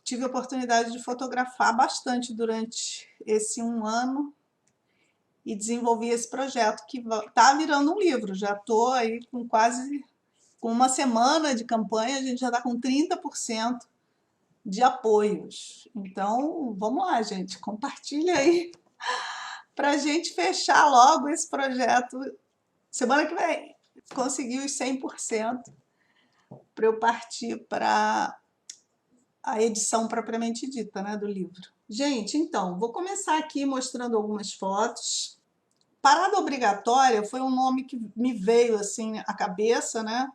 tive a oportunidade de fotografar bastante durante esse 1 ano e desenvolvi esse projeto que está virando um livro. Já estou aí com 1 semana de campanha, a gente já está com 30% de apoios. Então, vamos lá, gente, compartilha aí para a gente fechar logo esse projeto. Semana que vem, conseguir os 100% para eu partir para a edição propriamente dita, né, do livro. Gente, então, vou começar aqui mostrando algumas fotos. Parada obrigatória foi um nome que me veio assim à cabeça, né?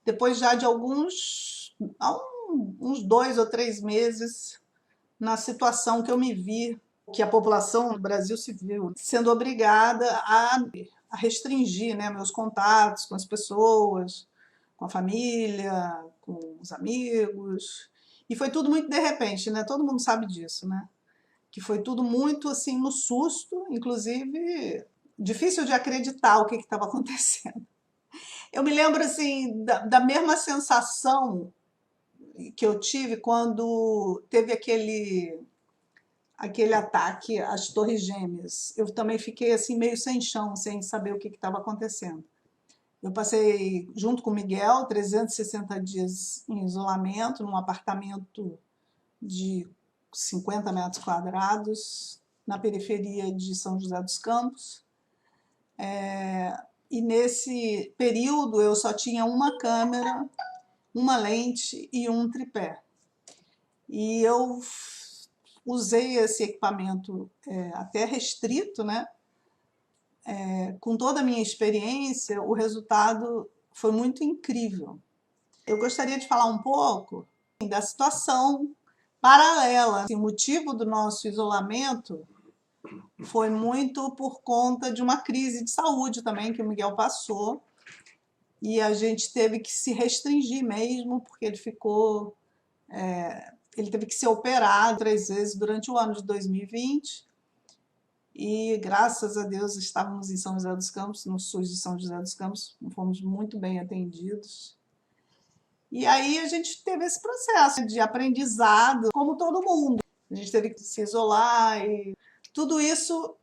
Depois já de uns 2 ou 3 meses na situação que eu me vi, que a população do Brasil se viu sendo obrigada a restringir, né, meus contatos com as pessoas, com a família, com os amigos. E foi tudo muito de repente, né? Todo mundo sabe disso, né? Que foi tudo muito assim no susto, inclusive difícil de acreditar o que estava acontecendo. Eu me lembro assim da mesma sensação que eu tive quando teve aquele ataque às Torres Gêmeas. Eu também fiquei assim meio sem chão, sem saber o que estava acontecendo. Eu passei, junto com o Miguel, 360 dias em isolamento, num apartamento de 50 metros quadrados, na periferia de São José dos Campos. E nesse período eu só tinha uma câmera, uma lente e um tripé. E eu usei esse equipamento até restrito, né? Com toda a minha experiência, o resultado foi muito incrível. Eu gostaria de falar um pouco da situação paralela. O motivo do nosso isolamento foi muito por conta de uma crise de saúde também que o Miguel passou, e a gente teve que se restringir mesmo, porque ele teve que ser operado 3 vezes durante o ano de 2020, e graças a Deus estávamos em São José dos Campos, no SUS de São José dos Campos, fomos muito bem atendidos. E aí a gente teve esse processo de aprendizado, como todo mundo. A gente teve que se isolar e tudo isso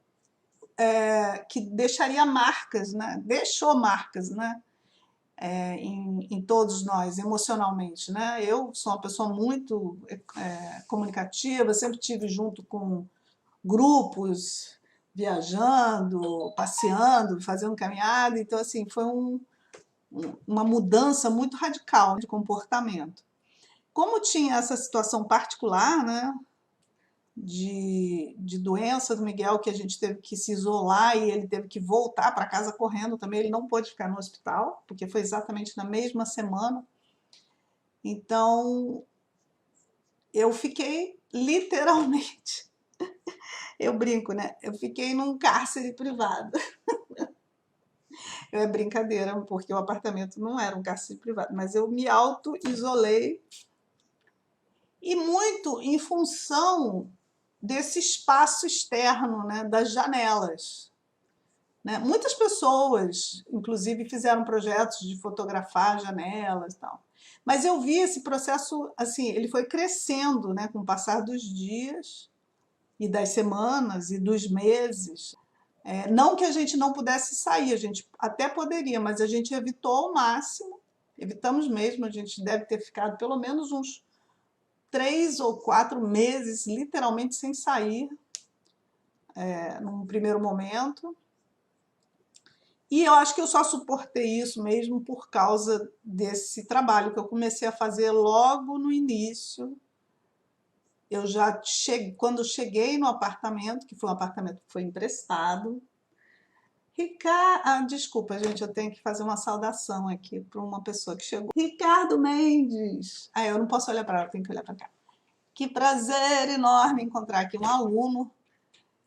que deixaria marcas, né? Deixou marcas, né? Em todos nós, emocionalmente, né? Eu sou uma pessoa muito comunicativa, sempre estive junto com grupos, viajando, passeando, fazendo caminhada, então assim, foi uma mudança muito radical de comportamento. Como tinha essa situação particular, né, de doença do Miguel, que a gente teve que se isolar e ele teve que voltar para casa correndo também, ele não pôde ficar no hospital, porque foi exatamente na mesma semana. Então, eu fiquei literalmente, eu brinco, né? Eu fiquei num cárcere privado. É brincadeira, porque o apartamento não era um cárcere privado, mas eu me auto-isolei, e muito em função desse espaço externo, né, das janelas. Né? Muitas pessoas, inclusive, fizeram projetos de fotografar janelas e tal. Mas eu vi esse processo, assim, ele foi crescendo, né, com o passar dos dias e das semanas e dos meses. Não que a gente não pudesse sair, a gente até poderia, mas a gente evitou ao máximo, evitamos mesmo, a gente deve ter ficado pelo menos uns 3 ou 4 meses, literalmente sem sair, num primeiro momento. E eu acho que eu só suportei isso mesmo por causa desse trabalho que eu comecei a fazer logo no início. Eu já quando eu cheguei no apartamento, que foi um apartamento que foi emprestado, desculpa, gente, eu tenho que fazer uma saudação aqui para uma pessoa que chegou. Ricardo Mendes! Eu não posso olhar para ela, tenho que olhar para cá. Que prazer enorme encontrar aqui um aluno.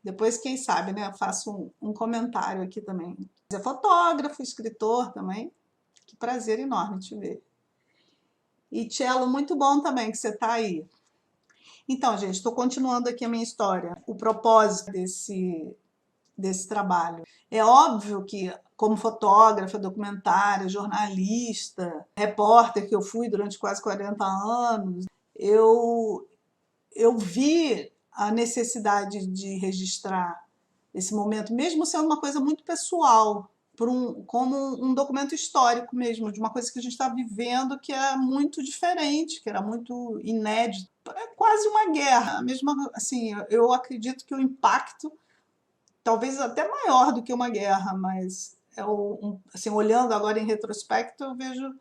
Depois, quem sabe, né, eu faço um comentário aqui também. É fotógrafo, escritor também. Que prazer enorme te ver. E, Tchelo, muito bom também que você está aí. Então, gente, estou continuando aqui a minha história. O propósito desse trabalho. É óbvio que, como fotógrafa, documentária, jornalista, repórter que eu fui durante quase 40 anos, eu vi a necessidade de registrar esse momento, mesmo sendo uma coisa muito pessoal, como um documento histórico mesmo, de uma coisa que a gente está vivendo que é muito diferente, que era muito inédito. É quase uma guerra. Mesmo assim, eu acredito que o impacto talvez até maior do que uma guerra, mas assim, olhando agora em retrospecto, eu vejo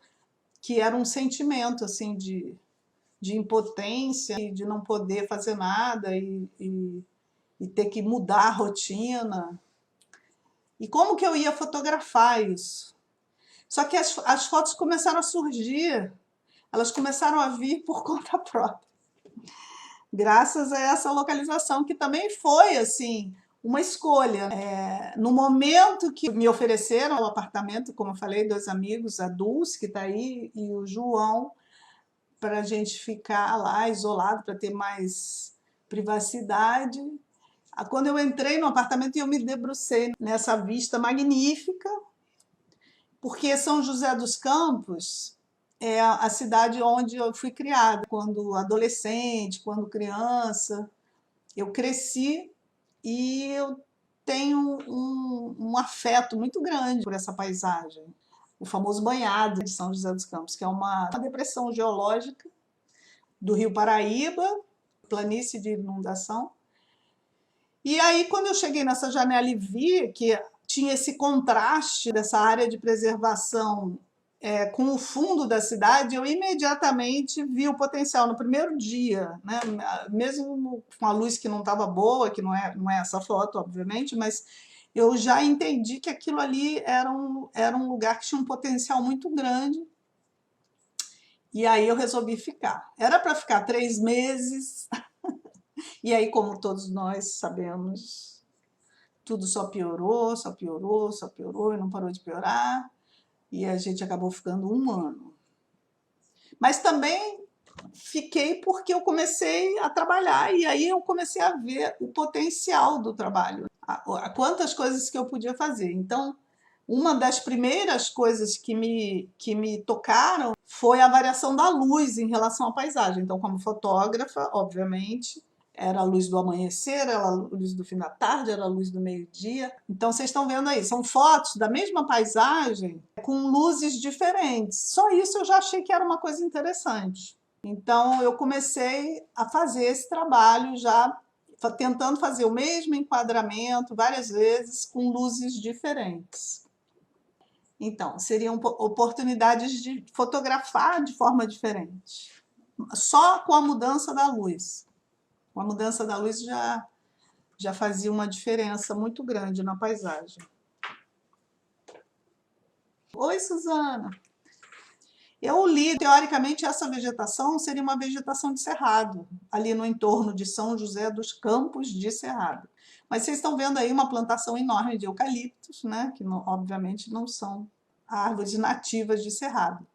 que era um sentimento assim de impotência, de não poder fazer nada e ter que mudar a rotina. E como que eu ia fotografar isso? Só que as fotos começaram a surgir, elas começaram a vir por conta própria, graças a essa localização, que também foi assim uma escolha. No momento que me ofereceram o apartamento, como eu falei, 2 amigos, a Dulce, que está aí, e o João, para a gente ficar lá isolado, para ter mais privacidade. Quando eu entrei no apartamento, eu me debrucei nessa vista magnífica, porque São José dos Campos é a cidade onde eu fui criada, quando adolescente, quando criança. Eu cresci e eu tenho um afeto muito grande por essa paisagem. O famoso banhado de São José dos Campos, que é uma depressão geológica do Rio Paraíba, planície de inundação. E aí, quando eu cheguei nessa janela e vi que tinha esse contraste dessa área de preservação com o fundo da cidade, eu imediatamente vi o potencial no primeiro dia, né? Mesmo com a luz que não estava boa, que não é essa foto, obviamente, mas eu já entendi que aquilo ali era um lugar que tinha um potencial muito grande. E aí eu resolvi ficar. Era para ficar 3 meses, e aí, como todos nós sabemos, tudo só piorou, só piorou, só piorou, e não parou de piorar, e a gente acabou ficando 1 ano. Mas também fiquei porque eu comecei a trabalhar, e aí eu comecei a ver o potencial do trabalho, quantas coisas que eu podia fazer. Então, uma das primeiras coisas que me tocaram foi a variação da luz em relação à paisagem. Então, como fotógrafa, obviamente, era a luz do amanhecer, era a luz do fim da tarde, era a luz do meio-dia. Então, vocês estão vendo aí, são fotos da mesma paisagem com luzes diferentes. Só isso eu já achei que era uma coisa interessante. Então, eu comecei a fazer esse trabalho já tentando fazer o mesmo enquadramento várias vezes com luzes diferentes. Então, seriam oportunidades de fotografar de forma diferente, só com a mudança da luz. Com a mudança da luz já fazia uma diferença muito grande na paisagem. Oi, Suzana. Eu li, teoricamente, essa vegetação seria uma vegetação de cerrado, ali no entorno de São José dos Campos de Cerrado. Mas vocês estão vendo aí uma plantação enorme de eucaliptos, né? Que obviamente não são árvores nativas de cerrado.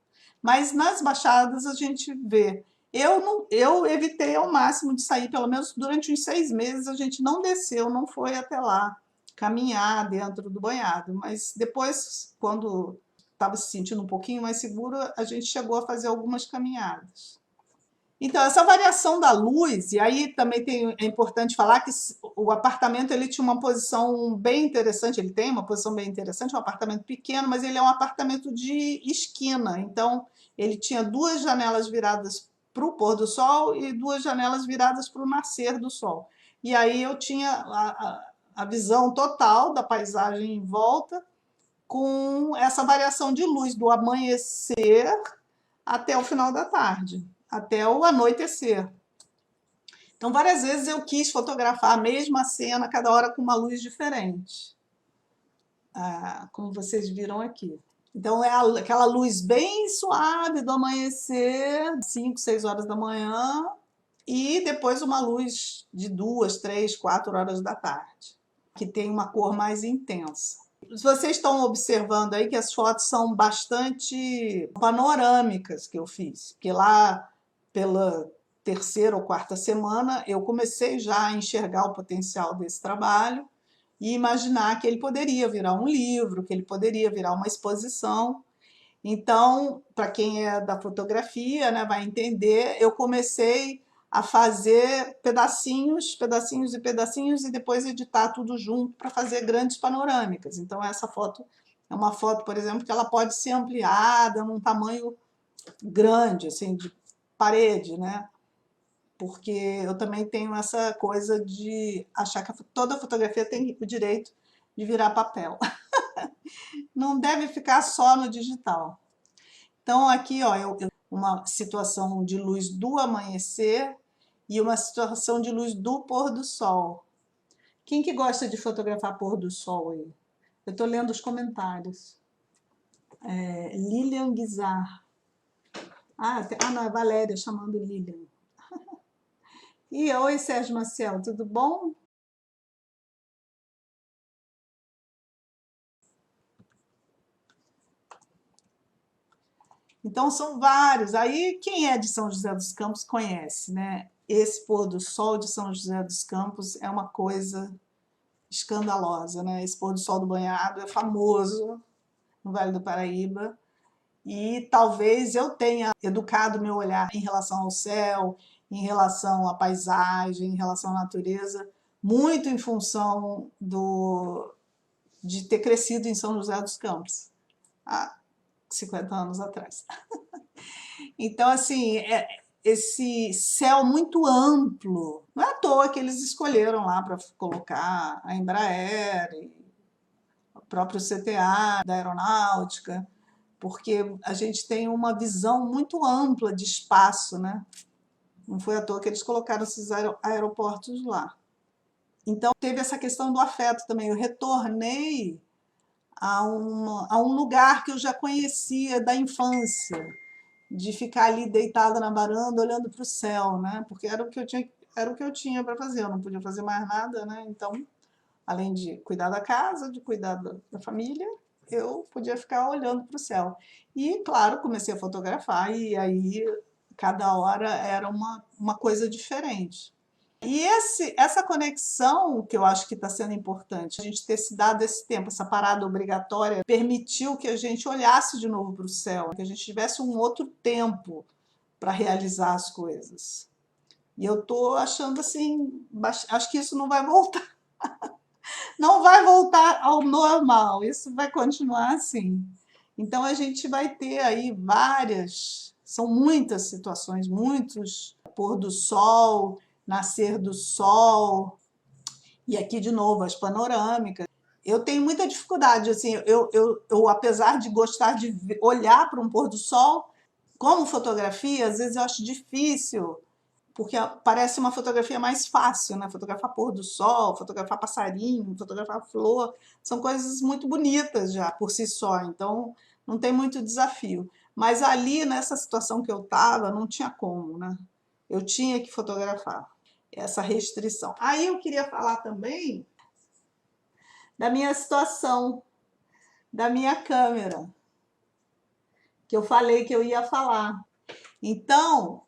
Mas nas baixadas a gente vê. Eu evitei ao máximo de sair, pelo menos durante uns 6 meses a gente não desceu, não foi até lá caminhar dentro do banhado. Mas depois, quando estava se sentindo um pouquinho mais seguro, a gente chegou a fazer algumas caminhadas. Então, essa variação da luz, e aí também é importante falar que o apartamento ele tinha uma posição bem interessante, ele tem uma posição bem interessante, um apartamento pequeno, mas ele é um apartamento de esquina, então ele tinha 2 janelas viradas para o pôr do sol e 2 janelas viradas para o nascer do sol. E aí eu tinha a visão total da paisagem em volta, com essa variação de luz do amanhecer até o final da tarde, até o anoitecer. Então, várias vezes eu quis fotografar a mesma cena, cada hora com uma luz diferente, como vocês viram aqui. Então, é aquela luz bem suave do amanhecer, 5, 6 horas da manhã, e depois uma luz de 2, 3, 4 horas da tarde, que tem uma cor mais intensa. Vocês estão observando aí que as fotos são bastante panorâmicas que eu fiz, porque lá pela 3ª ou 4ª semana eu comecei já a enxergar o potencial desse trabalho e imaginar que ele poderia virar um livro, que ele poderia virar uma exposição. Então, para quem é da fotografia, né, vai entender, eu comecei a fazer pedacinhos, pedacinhos e pedacinhos e depois editar tudo junto para fazer grandes panorâmicas. Então, essa foto é uma foto, por exemplo, que ela pode ser ampliada num tamanho grande, assim, de parede, né? Porque eu também tenho essa coisa de achar que toda fotografia tem o direito de virar papel. Não deve ficar só no digital. Então, aqui, ó, uma situação de luz do amanhecer e uma situação de luz do pôr do sol. Quem que gosta de fotografar pôr do sol aí? Eu estou lendo os comentários. Lilian Guizar. Não, é Valéria chamando Lilian. E oi, Sérgio Maciel, tudo bom? Então são vários. Aí quem é de São José dos Campos conhece, né? Esse pôr do sol de São José dos Campos é uma coisa escandalosa, né? Esse pôr do sol do banhado é famoso no Vale do Paraíba e talvez eu tenha educado meu olhar em relação ao céu, em relação à paisagem, em relação à natureza, muito em função de ter crescido em São José dos Campos há 50 anos atrás. Então, assim, esse céu muito amplo, não é à toa que eles escolheram lá para colocar a Embraer, e o próprio CTA da aeronáutica, porque a gente tem uma visão muito ampla de espaço, né? Não foi à toa que eles colocaram esses aeroportos lá. Então, teve essa questão do afeto também. Eu retornei a um lugar que eu já conhecia da infância, de ficar ali deitada na varanda olhando para o céu, né? Porque era o que eu tinha para fazer, eu não podia fazer mais nada, né? Então, além de cuidar da casa, de cuidar da família, eu podia ficar olhando para o céu. E, claro, comecei a fotografar e aí cada hora era uma coisa diferente. E essa conexão que eu acho que está sendo importante, a gente ter se dado esse tempo, essa parada obrigatória, permitiu que a gente olhasse de novo para o céu, que a gente tivesse um outro tempo para realizar as coisas. E eu estou achando assim, acho que isso não vai voltar. Não vai voltar ao normal, isso vai continuar assim. Então a gente vai ter aí são muitas situações, muitos pôr do sol, nascer do sol, e aqui de novo as panorâmicas. Eu tenho muita dificuldade, assim, eu apesar de gostar de olhar para um pôr do sol, como fotografia, às vezes eu acho difícil, porque parece uma fotografia mais fácil, né? Fotografar pôr do sol, fotografar passarinho, fotografar flor, são coisas muito bonitas já por si só, então não tem muito desafio. Mas ali, nessa situação que eu estava, não tinha como, né? Eu tinha que fotografar, essa restrição. Aí eu queria falar também da minha situação, da minha câmera, que eu falei que eu ia falar. Então,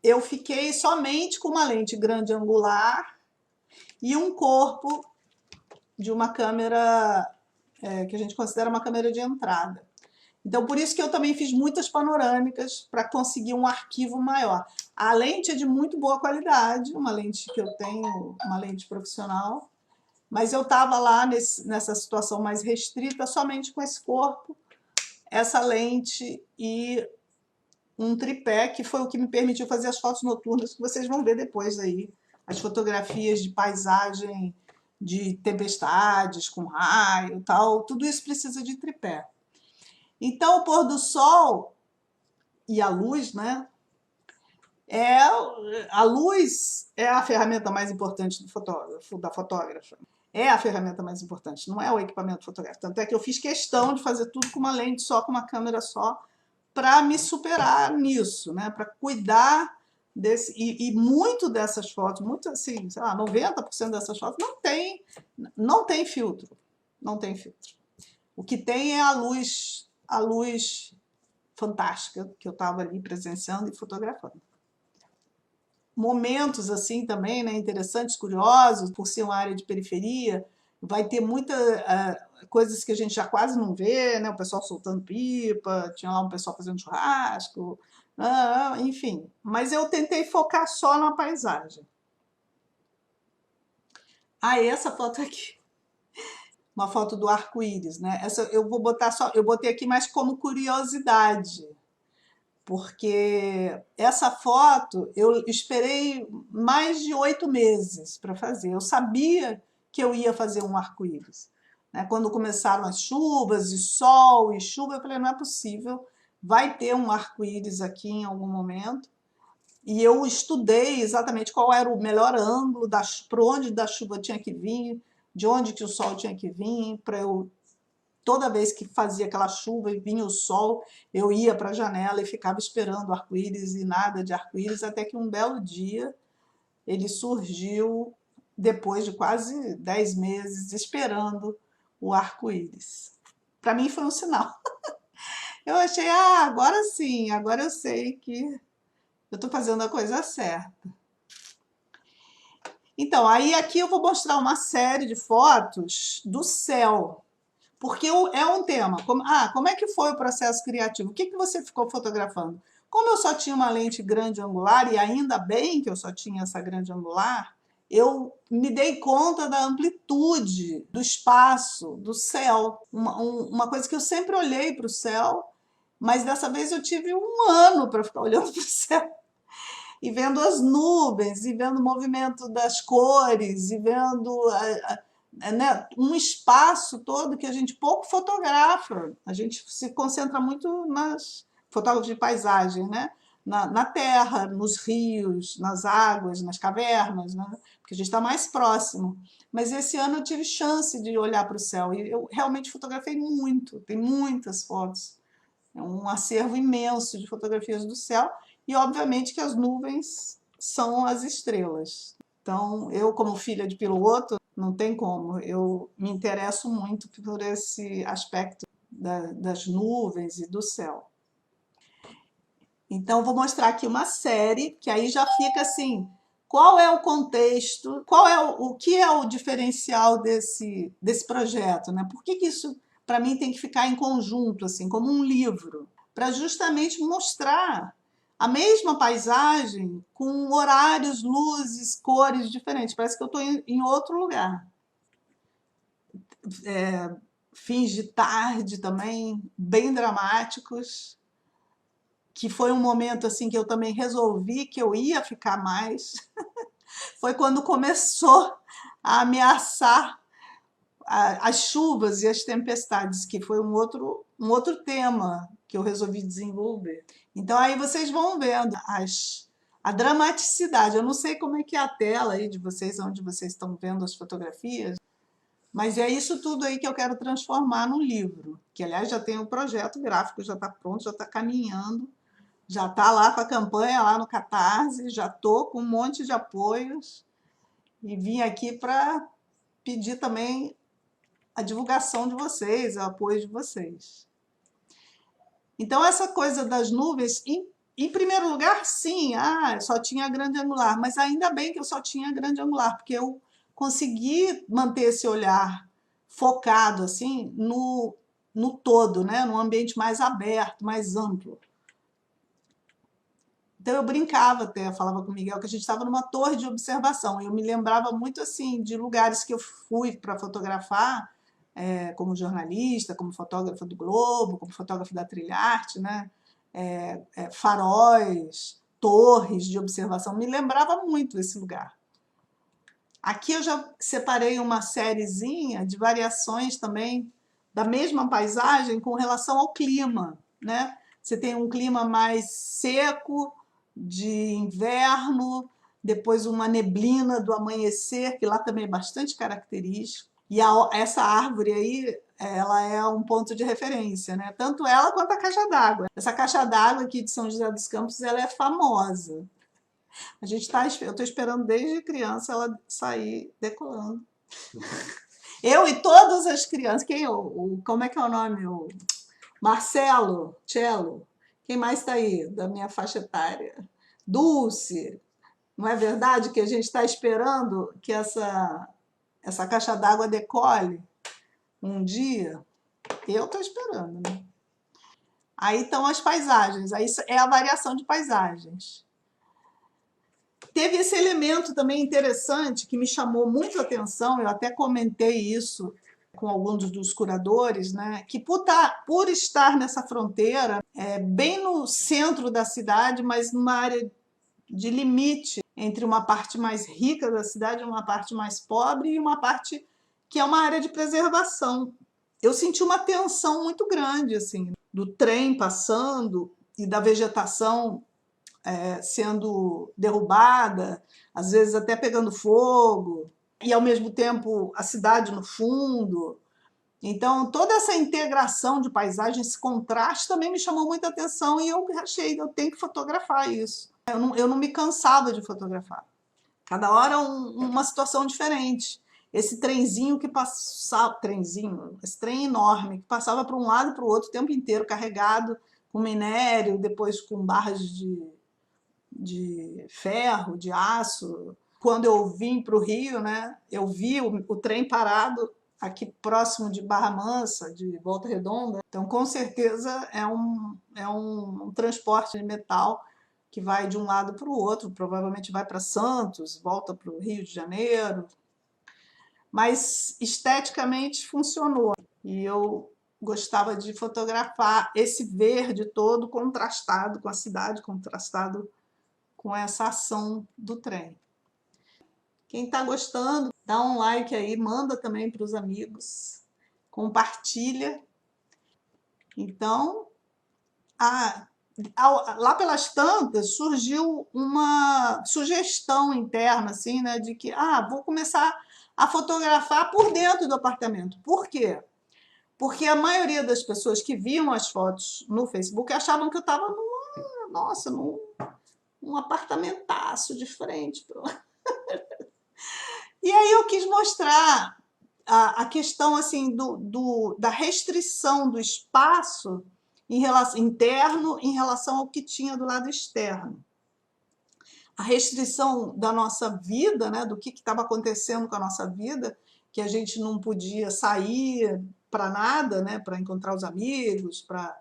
eu fiquei somente com uma lente grande angular e um corpo de uma câmera que a gente considera uma câmera de entrada. Então, por isso que eu também fiz muitas panorâmicas para conseguir um arquivo maior. A lente é de muito boa qualidade, uma lente que eu tenho, uma lente profissional, mas eu estava lá nessa situação mais restrita somente com esse corpo, essa lente e um tripé, que foi o que me permitiu fazer as fotos noturnas que vocês vão ver depois aí, as fotografias de paisagem, de tempestades com raio e tal, tudo isso precisa de tripé. Então o pôr do sol e a luz, né? A luz é a ferramenta mais importante do fotógrafo, da fotógrafa. É a ferramenta mais importante, não é o equipamento fotográfico. Tanto é que eu fiz questão de fazer tudo com uma lente só, com uma câmera só, para me superar nisso, né? Para cuidar desse. E muito dessas fotos, muito assim, sei lá, 90% dessas fotos não tem filtro. Não tem filtro. O que tem é a luz fantástica que eu estava ali presenciando e fotografando. Momentos assim também, né, interessantes, curiosos, por ser uma área de periferia, vai ter muitas coisas que a gente já quase não vê, né? O pessoal soltando pipa, tinha lá um pessoal fazendo churrasco, enfim. Mas eu tentei focar só na paisagem. Ah, essa foto aqui, uma foto do arco-íris, né? Essa eu vou botar só, eu botei aqui mais como curiosidade, porque essa foto eu esperei mais de 8 meses para fazer. Eu sabia que eu ia fazer um arco-íris, né? Quando começaram as chuvas, e sol e chuva, eu falei, não é possível, vai ter um arco-íris aqui em algum momento. E eu estudei exatamente qual era o melhor ângulo, para onde da chuva tinha que vir, de onde que o sol tinha que vir, para eu toda vez que fazia aquela chuva e vinha o sol, eu ia para a janela e ficava esperando o arco-íris e nada de arco-íris, até que um belo dia ele surgiu depois de quase 10 meses esperando o arco-íris. Para mim foi um sinal. Eu achei, agora sim, agora eu sei que eu estou fazendo a coisa certa. Então, aí aqui eu vou mostrar uma série de fotos do céu, porque é um tema. Como é que foi o processo criativo? O que você ficou fotografando? Como eu só tinha uma lente grande angular, e ainda bem que eu só tinha essa grande angular, eu me dei conta da amplitude do espaço, do céu. Uma coisa que eu sempre olhei para o céu, mas dessa vez eu tive um ano para ficar olhando para o céu e vendo as nuvens, e vendo o movimento das cores, e vendo né, um espaço todo que a gente pouco fotografa. A gente se concentra muito nas fotógrafos de paisagem, né? Na terra, nos rios, nas águas, nas cavernas, né? Porque a gente está mais próximo. Mas esse ano eu tive chance de olhar para o céu e eu realmente fotografei muito, tem muitas fotos. É um acervo imenso de fotografias do céu e, obviamente, que as nuvens são as estrelas. Então, eu, como filha de piloto, não tem como. Eu me interesso muito por esse aspecto das nuvens e do céu. Então, vou mostrar aqui uma série que aí já fica assim, qual é o contexto, qual é o que é o diferencial desse projeto, né? Por que isso, para mim, tem que ficar em conjunto, assim, como um livro, para justamente mostrar a mesma paisagem com horários, luzes, cores diferentes. Parece que eu estou em outro lugar. Fins de tarde também, bem dramáticos, que foi um momento assim que eu também resolvi que eu ia ficar mais. Foi quando começou a ameaçar as chuvas e as tempestades, que foi um outro tema que eu resolvi desenvolver. Então aí vocês vão vendo a dramaticidade. Eu não sei como é que é a tela aí de vocês, onde vocês estão vendo as fotografias, mas é isso tudo aí que eu quero transformar num livro, que aliás já tem o projeto gráfico, já está pronto, já está caminhando, já está lá com a campanha lá no Catarse, já estou com um monte de apoios e vim aqui para pedir também a divulgação de vocês, o apoio de vocês. Então, essa coisa das nuvens, em primeiro lugar, sim, só tinha grande angular, mas ainda bem que eu só tinha grande angular, porque eu consegui manter esse olhar focado assim no todo, né? Num ambiente mais aberto, mais amplo. Então eu brincava até, falava com o Miguel que a gente estava numa torre de observação. Eu me lembrava muito assim de lugares que eu fui para fotografar, como jornalista, como fotógrafa do Globo, como fotógrafa da Trilharte, né? Faróis, torres de observação. Me lembrava muito esse lugar. Aqui eu já separei uma sériezinha de variações também da mesma paisagem com relação ao clima, né? Você tem um clima mais seco, de inverno, depois uma neblina do amanhecer, que lá também é bastante característico. E essa árvore aí, ela é um ponto de referência, né? Tanto ela quanto a caixa d'água. Essa caixa d'água aqui de São José dos Campos, ela é famosa. Eu estou esperando desde criança ela sair decolando. Eu e todas as crianças, como é que é o nome? O Marcelo, Cello, quem mais está aí da minha faixa etária? Dulce, não é verdade que a gente está esperando que essa caixa d'água decole um dia, eu estou esperando, né? Aí estão as paisagens, aí é a variação de paisagens. Teve esse elemento também interessante que me chamou muito a atenção, eu até comentei isso com alguns dos curadores, né? Que por estar nessa fronteira, bem no centro da cidade, mas numa área de limite entre uma parte mais rica da cidade, uma parte mais pobre e uma parte que é uma área de preservação. Eu senti uma tensão muito grande, assim, do trem passando e da vegetação sendo derrubada, às vezes até pegando fogo, e ao mesmo tempo a cidade no fundo. Então, toda essa integração de paisagem, esse contraste também me chamou muita atenção e eu achei que eu tenho que fotografar isso. Eu não me cansava de fotografar. Cada hora uma situação diferente. Esse trenzinho que passava, esse trem enorme, que passava para um lado e para o outro o tempo inteiro, carregado com minério, depois com barras de ferro, de aço. Quando eu vim para o Rio, né, eu vi o trem parado aqui próximo de Barra Mansa, de Volta Redonda. Então, com certeza, é um transporte de metal que vai de um lado para o outro, provavelmente vai para Santos, volta para o Rio de Janeiro. Mas, esteticamente, funcionou. E eu gostava de fotografar esse verde todo contrastado com a cidade, contrastado com essa ação do trem. Quem está gostando, dá um like aí, manda também para os amigos, compartilha. Então, lá pelas tantas surgiu uma sugestão interna, assim, né, de que vou começar a fotografar por dentro do apartamento. Por quê? Porque a maioria das pessoas que viam as fotos no Facebook achavam que eu estava num apartamentaço de frente. E aí eu quis mostrar a questão assim da restrição do espaço interno em relação ao que tinha do lado externo. A restrição da nossa vida, né, do que estava acontecendo com a nossa vida, que a gente não podia sair para nada, né, para encontrar os amigos, para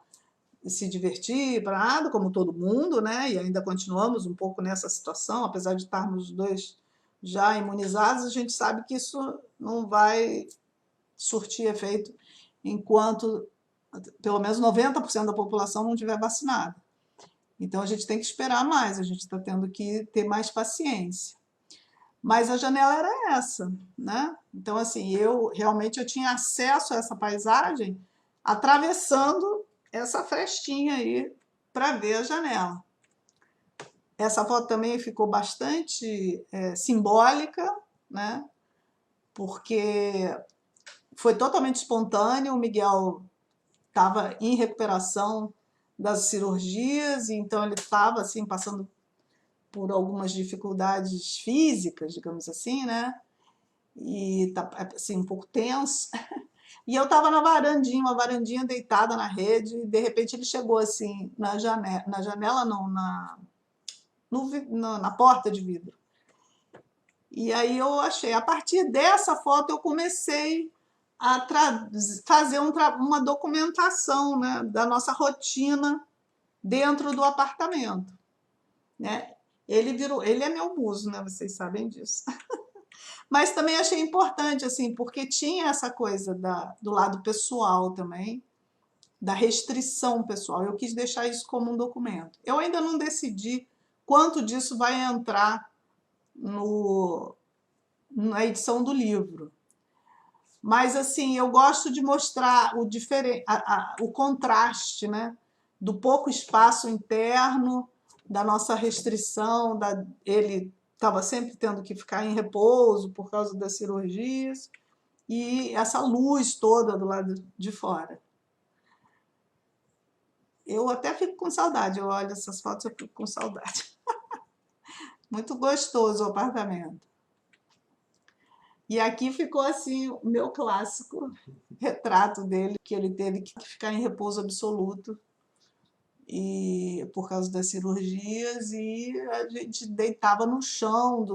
se divertir, para nada, como todo mundo, né, e ainda continuamos um pouco nessa situação, apesar de estarmos os dois já imunizados, a gente sabe que isso não vai surtir efeito enquanto pelo menos 90% da população não estiver vacinada. Então a gente tem que esperar mais, a gente está tendo que ter mais paciência. Mas a janela era essa, né? Então assim, eu tinha acesso a essa paisagem atravessando essa frestinha aí para ver a janela. Essa foto também ficou bastante simbólica, né? Porque foi totalmente espontâneo. O Miguel estava em recuperação das cirurgias, então ele estava assim passando por algumas dificuldades físicas, digamos assim, né? E tá assim um pouco tenso. E eu estava na varandinha, uma varandinha deitada na rede, e de repente ele chegou assim na janela não, na porta de vidro. E aí eu achei, a partir dessa foto eu comecei a fazer uma documentação, né, da nossa rotina dentro do apartamento, né? Ele é meu muso, né? Vocês sabem disso. Mas também achei importante, assim, porque tinha essa coisa do lado pessoal também, da restrição pessoal. Eu quis deixar isso como um documento. Eu ainda não decidi quanto disso vai entrar na edição do livro. Mas, assim, eu gosto de mostrar o contraste, né? Do pouco espaço interno, da nossa restrição, ele estava sempre tendo que ficar em repouso por causa das cirurgias, e essa luz toda do lado de fora. Eu até fico com saudade, eu olho essas fotos e fico com saudade. Muito gostoso o apartamento. E aqui ficou assim o meu clássico retrato dele, que ele teve que ficar em repouso absoluto e por causa das cirurgias, e a gente deitava no chão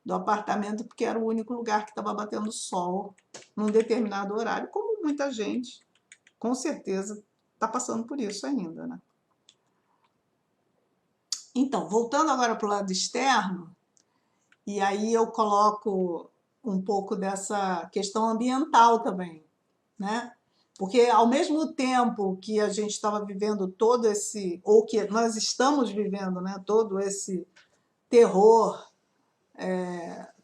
do apartamento, porque era o único lugar que estava batendo sol num determinado horário, como muita gente, com certeza, está passando por isso ainda, né? Então, voltando agora para o lado externo, e aí eu coloco um pouco dessa questão ambiental também, né? Porque ao mesmo tempo que a gente estava vivendo todo esse, ou que nós estamos vivendo, né, todo esse terror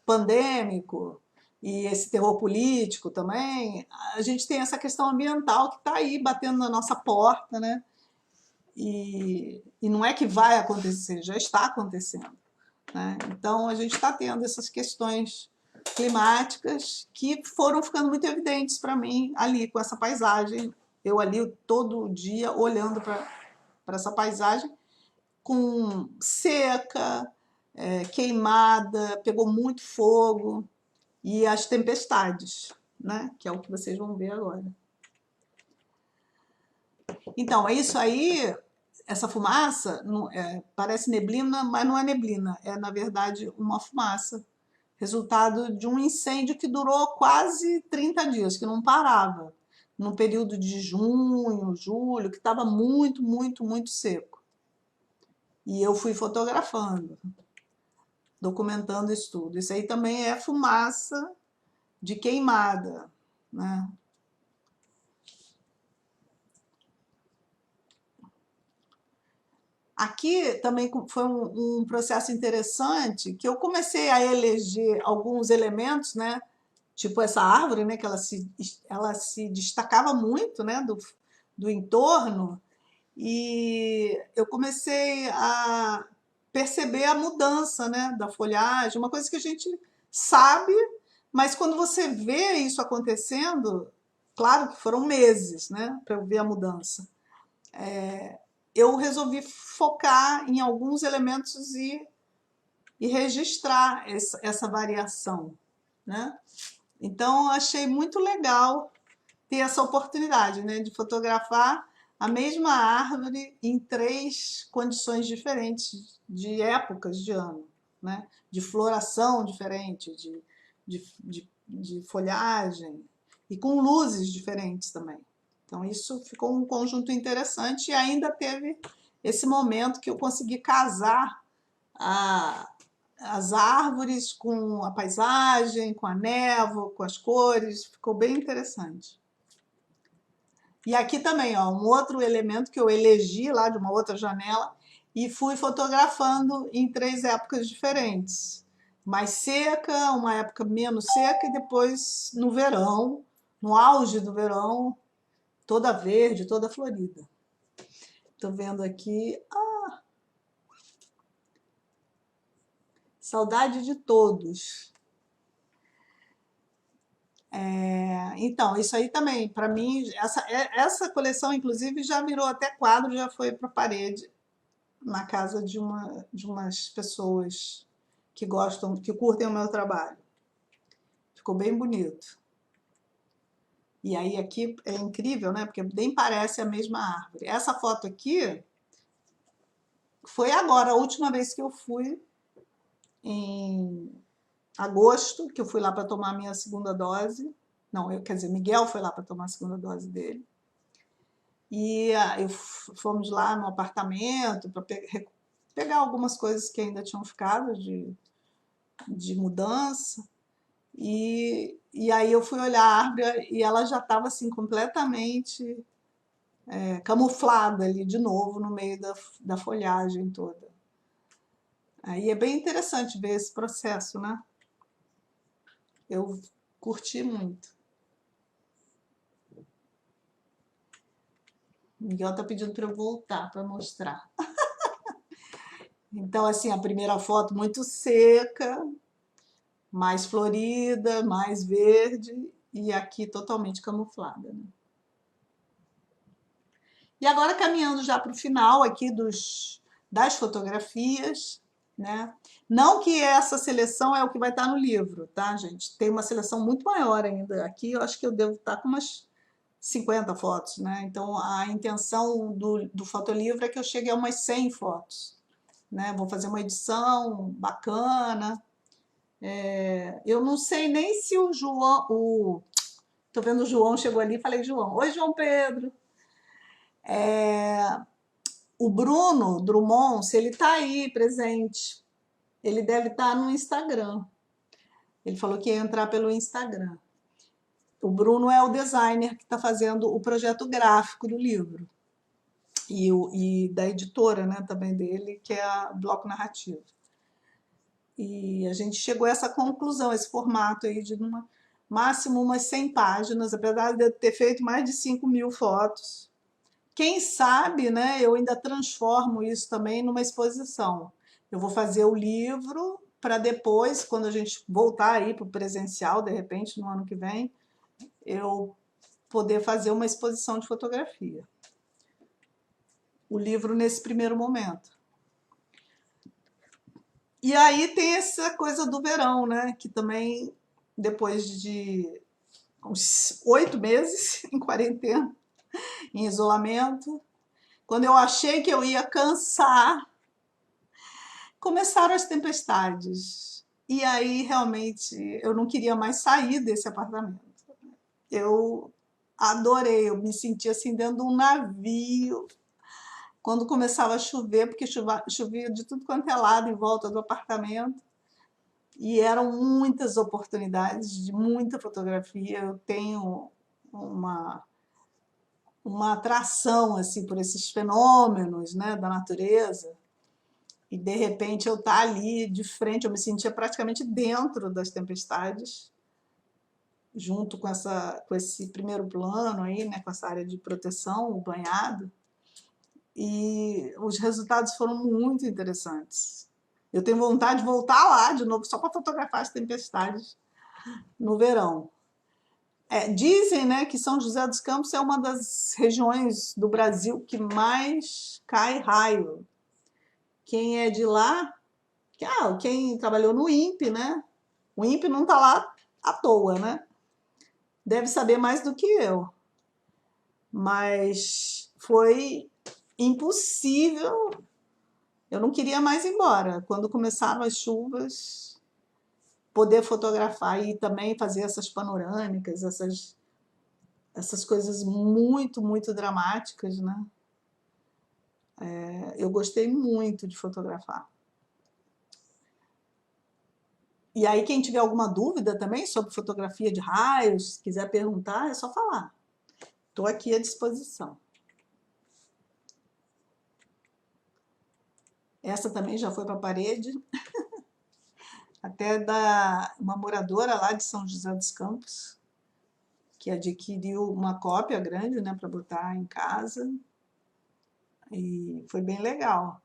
pandêmico e esse terror político também, a gente tem essa questão ambiental que está aí batendo na nossa porta, né? E não é que vai acontecer, já está acontecendo, né? Então a gente está tendo essas questões climáticas que foram ficando muito evidentes para mim ali com essa paisagem, eu ali todo dia olhando para essa paisagem com seca, queimada, pegou muito fogo, e as tempestades, né? Que é o que vocês vão ver agora. Então, é isso aí, essa fumaça parece neblina, mas não é neblina, é na verdade uma fumaça, resultado de um incêndio que durou quase 30 dias, que não parava, no período de junho, julho, que estava muito, muito, muito seco. E eu fui fotografando, documentando isso tudo. Isso aí também é fumaça de queimada, né? Aqui também foi um processo interessante que eu comecei a eleger alguns elementos, né? Tipo essa árvore, né? Que ela se destacava muito, né? Do entorno, e eu comecei a perceber a mudança, né? Da folhagem, uma coisa que a gente sabe, mas quando você vê isso acontecendo, claro que foram meses, né? Para eu ver a mudança. Eu resolvi focar em alguns elementos e registrar essa variação, né? Então, achei muito legal ter essa oportunidade, né, de fotografar a mesma árvore em 3 condições diferentes de épocas de ano, né? De floração diferente, de folhagem e com luzes diferentes também. Então, isso ficou um conjunto interessante e ainda teve esse momento que eu consegui casar as árvores com a paisagem, com a névoa, com as cores, ficou bem interessante. E aqui também, ó, um outro elemento que eu elegi lá de uma outra janela e fui fotografando em 3 épocas diferentes. Mais seca, uma época menos seca e depois no verão, no auge do verão, toda verde, toda florida. Estou vendo aqui. Saudade de todos. Então, isso aí também, para mim, essa coleção, inclusive, já virou até quadro, já foi para a parede, na casa de umas pessoas que gostam, que curtem o meu trabalho. Ficou bem bonito. E aí aqui é incrível, né? Porque nem parece a mesma árvore. Essa foto aqui foi agora, a última vez que eu fui, em agosto, que eu fui lá para tomar a minha segunda dose. Não, quer dizer, Miguel foi lá para tomar a segunda dose dele. E fomos lá no apartamento para pegar algumas coisas que ainda tinham ficado de mudança. E aí eu fui olhar a árvore e ela já estava assim completamente camuflada ali de novo no meio da folhagem toda. Aí é bem interessante ver esse processo, né? Eu curti muito. O Miguel está pedindo para eu voltar para mostrar. Então, assim, a primeira foto muito seca, mais florida, mais verde, e aqui totalmente camuflada, né? E agora caminhando já para o final aqui das fotografias, né? Não que essa seleção é o que vai estar no livro, tá, gente? Tem uma seleção muito maior ainda. Aqui eu acho que eu devo estar com umas 50 fotos, né? Então a intenção do fotolivro é que eu chegue a umas 100 fotos, né? Vou fazer uma edição bacana Eu não sei nem se o João, tô vendo o João chegou ali, falei, João, oi, João Pedro. O Bruno Drummond, se ele está aí presente, ele deve estar no Instagram. Ele falou que ia entrar pelo Instagram. O Bruno é o designer que está fazendo o projeto gráfico do livro. E da editora, né, também dele, que é a Bloco Narrativo. E a gente chegou a essa conclusão, esse formato aí de máximo umas 100 páginas, apesar de eu ter feito mais de 5.000 fotos. Quem sabe, né, eu ainda transformo isso também numa exposição. Eu vou fazer o livro para depois, quando a gente voltar aí para o presencial, de repente, no ano que vem, eu poder fazer uma exposição de fotografia. O livro nesse primeiro momento. E aí tem essa coisa do verão, né, que também, depois de uns 8 meses em quarentena, em isolamento, quando eu achei que eu ia cansar, começaram as tempestades. E aí, realmente, eu não queria mais sair desse apartamento. Eu adorei, eu me senti assim dentro de um navio. Quando começava a chover, porque chovia de tudo quanto é lado em volta do apartamento. E eram muitas oportunidades de muita fotografia. Eu tenho uma atração assim por esses fenômenos, né, da natureza. E de repente eu estar ali de frente, eu me sentia praticamente dentro das tempestades, junto com esse primeiro plano aí, né, com essa área de proteção, o banhado. E os resultados foram muito interessantes. Eu tenho vontade de voltar lá de novo só para fotografar as tempestades no verão. Dizem, né, que São José dos Campos é uma das regiões do Brasil que mais cai raio. Quem é de lá, quem trabalhou no INPE, né? O INPE não está lá à toa, né? Deve saber mais do que eu. Mas foi impossível. Eu não queria mais ir embora. Quando começaram as chuvas, poder fotografar e também fazer essas panorâmicas, essas coisas muito, muito dramáticas, né? Eu gostei muito de fotografar. E aí, quem tiver alguma dúvida também sobre fotografia de raios, quiser perguntar, é só falar. Estou aqui à disposição. Essa também já foi para a parede. Até da uma moradora lá de São José dos Campos, que adquiriu uma cópia grande, né, para botar em casa. E foi bem legal.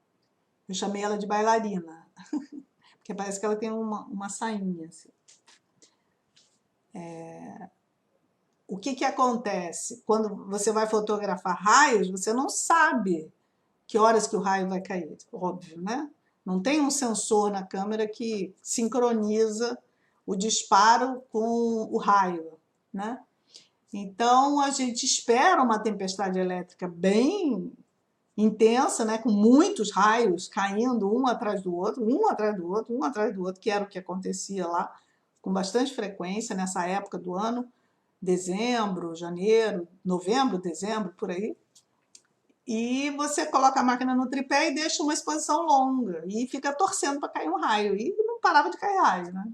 Eu chamei ela de bailarina, porque parece que ela tem uma sainha. Assim. O que acontece? Quando você vai fotografar raios, você não sabe que horas que o raio vai cair, óbvio, né? Não tem um sensor na câmera que sincroniza o disparo com o raio, né? Então, a gente espera uma tempestade elétrica bem intensa, né? Com muitos raios caindo um atrás do outro, um atrás do outro, um atrás do outro, que era o que acontecia lá com bastante frequência nessa época do ano, dezembro, janeiro, novembro, dezembro, por aí. E você coloca a máquina no tripé e deixa uma exposição longa e fica torcendo para cair um raio. E não parava de cair raio, né?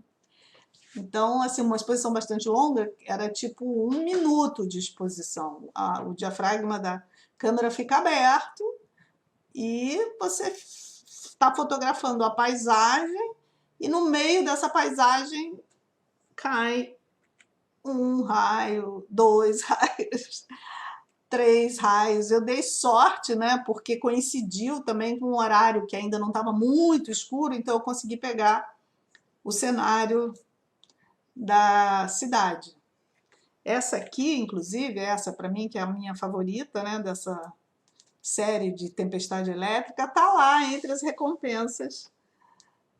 Então, assim, uma exposição bastante longa era tipo 1 minuto de exposição. O diafragma da câmera fica aberto e você está fotografando a paisagem e no meio dessa paisagem cai um raio, 2 raios, 3 raios. Eu dei sorte, né? Porque coincidiu também com um horário que ainda não estava muito escuro, então eu consegui pegar o cenário da cidade. Essa aqui, inclusive, essa para mim, que é a minha favorita, né? Dessa série de Tempestade Elétrica, está lá entre as recompensas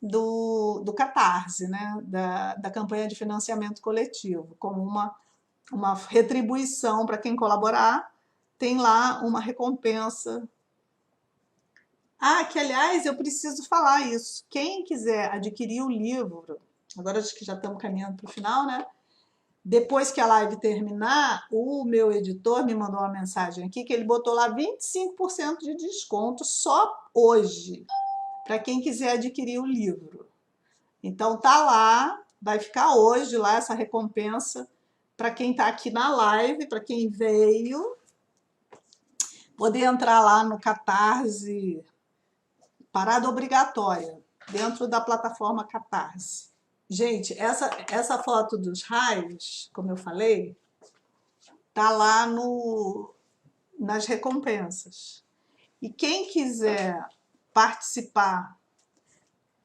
do Catarse, né? Da campanha de financiamento coletivo, como uma retribuição para quem colaborar. Tem lá uma recompensa. Que aliás eu preciso falar isso. Quem quiser adquirir o livro, Agora acho que já estamos caminhando para o final, né? Depois que a live terminar, o meu editor me mandou uma mensagem aqui que ele botou lá 25% de desconto só hoje, para quem quiser adquirir o livro. Então tá lá, vai ficar hoje lá essa recompensa para quem está aqui na live, para quem veio, poder entrar lá no Catarse, parada obrigatória, dentro da plataforma Catarse. Gente, essa foto dos raios, como eu falei, tá lá nas recompensas. E quem quiser participar,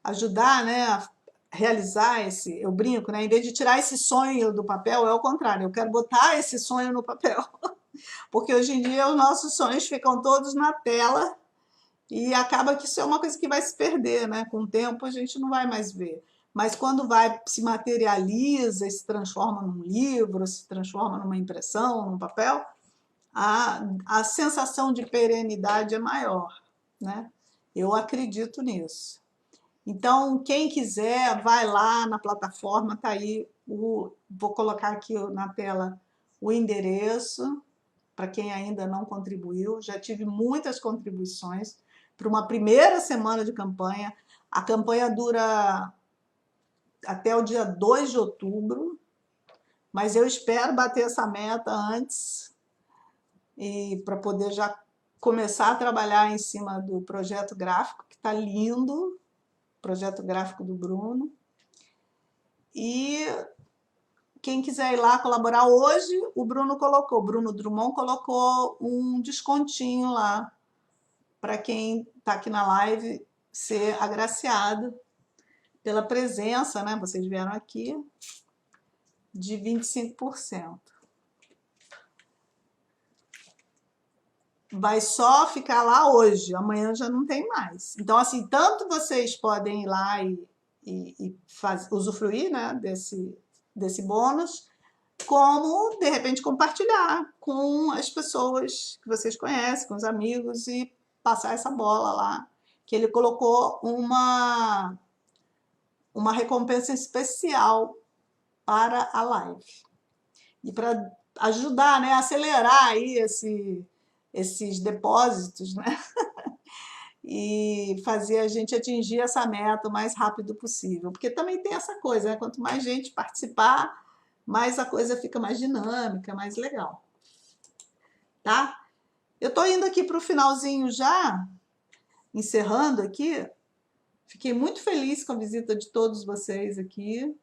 ajudar, né, a realizar esse, eu brinco, né, em vez de tirar esse sonho do papel, é o contrário, eu quero botar esse sonho no papel. Porque hoje em dia os nossos sonhos ficam todos na tela e acaba que isso é uma coisa que vai se perder, né? Com o tempo a gente não vai mais ver. Mas quando vai, se materializa e se transforma num livro, se transforma numa impressão, num papel, a sensação de perenidade é maior, né? Eu acredito nisso. Então, quem quiser, vai lá na plataforma, tá aí, vou colocar aqui na tela o endereço, para quem ainda não contribuiu. Já tive muitas contribuições para uma primeira semana de campanha. A campanha dura até o dia 2 de outubro, mas eu espero bater essa meta antes e para poder já começar a trabalhar em cima do projeto gráfico, que está lindo, projeto gráfico do Bruno. E quem quiser ir lá colaborar hoje, o Bruno Drummond colocou um descontinho lá para quem está aqui na live ser agraciado pela presença, né? Vocês vieram aqui, de 25%. Vai só ficar lá hoje, amanhã já não tem mais. Então, assim, tanto vocês podem ir lá e usufruir, né, desse bônus, como, de repente, compartilhar com as pessoas que vocês conhecem, com os amigos, e passar essa bola lá, que ele colocou uma recompensa especial para a live. E para ajudar, né, a acelerar aí esses depósitos, né? E fazer a gente atingir essa meta o mais rápido possível. Porque também tem essa coisa, né? Quanto mais gente participar, mais a coisa fica mais dinâmica, mais legal. Tá? Eu tô indo aqui para o finalzinho já, encerrando aqui. Fiquei muito feliz com a visita de todos vocês aqui.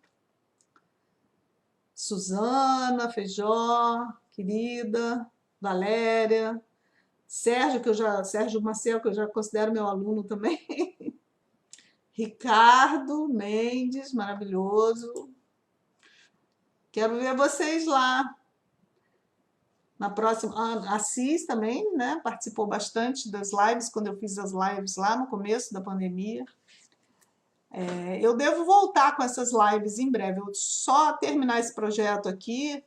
Suzana, Feijó, querida, Valéria, Sérgio Maciel, que eu já considero meu aluno também. Ricardo Mendes, maravilhoso. Quero ver vocês lá. Na próxima, a Assis também, né? Participou bastante das lives, quando eu fiz as lives lá no começo da pandemia. Eu devo voltar com essas lives em breve. Eu só terminar esse projeto aqui,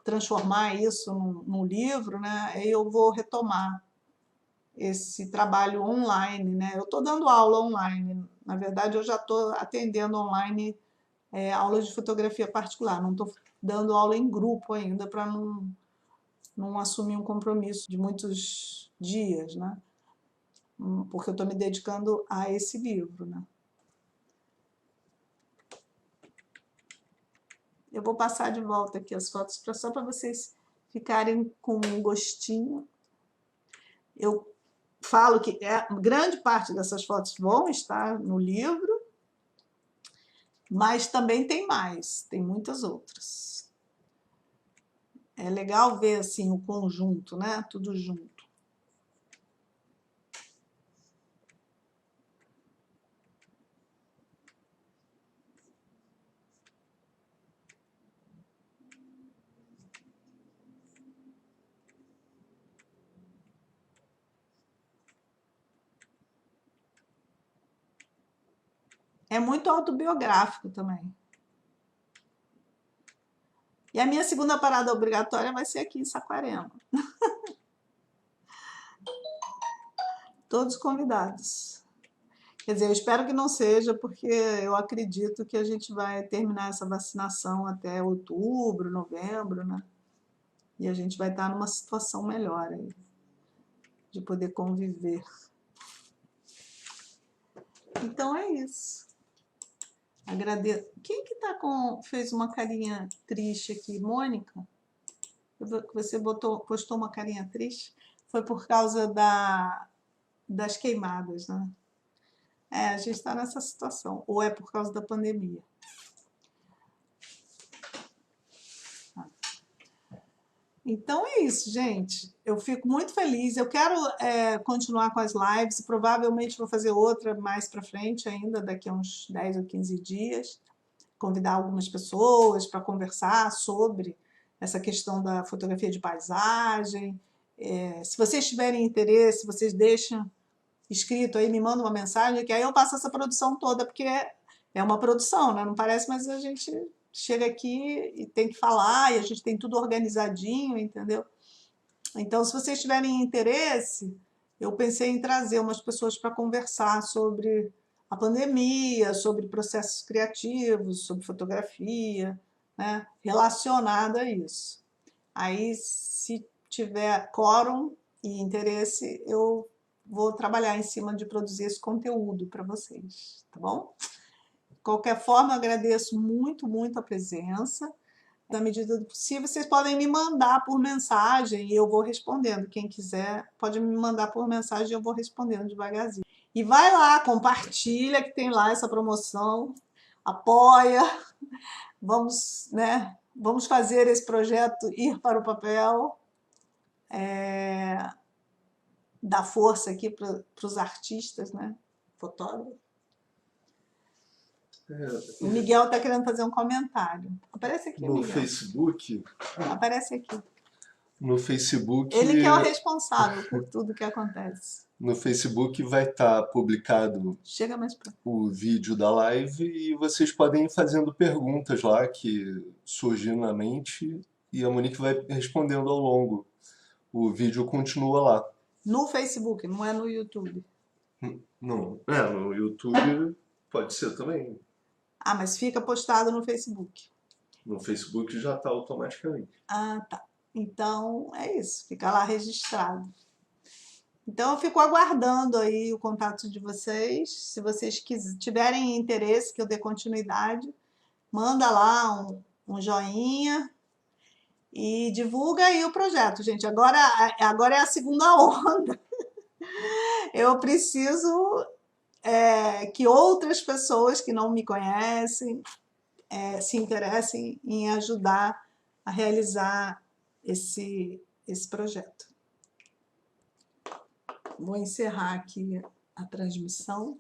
transformar isso num livro, né? Aí eu vou retomar esse trabalho online, né? Eu estou dando aula online. Na verdade, eu já estou atendendo online aulas de fotografia particular. Não estou dando aula em grupo ainda para não assumir um compromisso de muitos dias, né? Porque eu estou me dedicando a esse livro, né? Eu vou passar de volta aqui as fotos só para vocês ficarem com um gostinho. Eu falo que grande parte dessas fotos vão estar no livro, mas também tem mais, tem muitas outras. É legal ver assim o conjunto, né? Tudo junto. É muito autobiográfico também. E a minha segunda parada obrigatória vai ser aqui em Saquarema. Todos convidados. Quer dizer, eu espero que não seja, porque eu acredito que a gente vai terminar essa vacinação até outubro, novembro, né? E a gente vai estar numa situação melhor aí, de poder conviver. Então é isso. Agradeço. Quem que tá fez uma carinha triste aqui? Mônica? Você postou uma carinha triste? Foi por causa das queimadas, né? A gente está nessa situação. Ou é por causa da pandemia? Então é isso, gente. Eu fico muito feliz. Eu quero continuar com as lives. Provavelmente vou fazer outra mais para frente ainda, daqui a uns 10 ou 15 dias. Convidar algumas pessoas para conversar sobre essa questão da fotografia de paisagem. Se vocês tiverem interesse, vocês deixam escrito aí, me mandam uma mensagem, que aí eu passo essa produção toda, porque é uma produção, né? Não parece, mas a gente chega aqui e tem que falar, e a gente tem tudo organizadinho, entendeu? Então, se vocês tiverem interesse, eu pensei em trazer umas pessoas para conversar sobre a pandemia, sobre processos criativos, sobre fotografia, né? Relacionado a isso. Aí, se tiver quórum e interesse, eu vou trabalhar em cima de produzir esse conteúdo para vocês, tá bom? De qualquer forma, eu agradeço muito, muito a presença. Na medida do possível, vocês podem me mandar por mensagem e eu vou respondendo. Quem quiser, pode me mandar por mensagem e eu vou respondendo devagarzinho. E vai lá, compartilha que tem lá essa promoção, apoia, vamos, né? Vamos fazer esse projeto ir para o papel, dar força aqui para os artistas, né? Fotógrafos. O Miguel está querendo fazer um comentário. Aparece aqui, no Miguel. Facebook. Aparece aqui. No Facebook. Ele que é o responsável por tudo que acontece. No Facebook vai estar publicado Chega mais pra... o vídeo da live e vocês podem ir fazendo perguntas lá que surgem na mente e a Monique vai respondendo ao longo. O vídeo continua lá. No Facebook, não é no YouTube. Não, no YouTube pode ser também. Ah, mas fica postado no Facebook. No Facebook já está automaticamente. Ah, tá. Então é isso, fica lá registrado. Então eu fico aguardando aí o contato de vocês. Se vocês tiverem interesse que eu dê continuidade, manda lá um joinha e divulga aí o projeto, gente. Agora é a segunda onda. Eu preciso que outras pessoas que não me conhecem se interessem em ajudar a realizar esse projeto. Vou encerrar aqui a transmissão,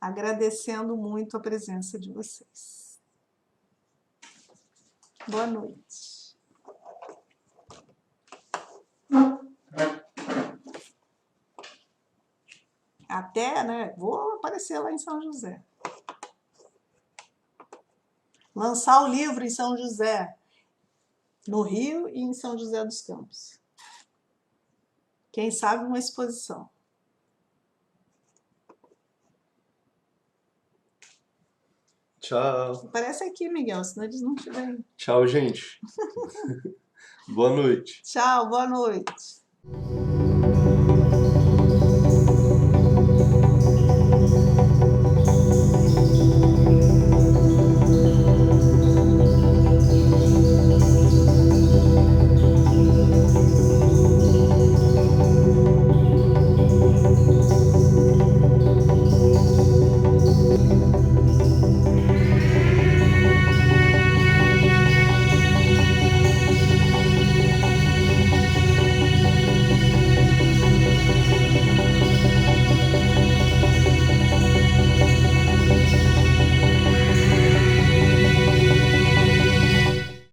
agradecendo muito a presença de vocês. Boa noite. Até, né? Vou aparecer lá em São José. Lançar o livro em São José, no Rio e em São José dos Campos. Quem sabe uma exposição. Tchau. Aparece aqui, Miguel, senão eles não te veem. Tchau, gente. Boa noite. Tchau, boa noite.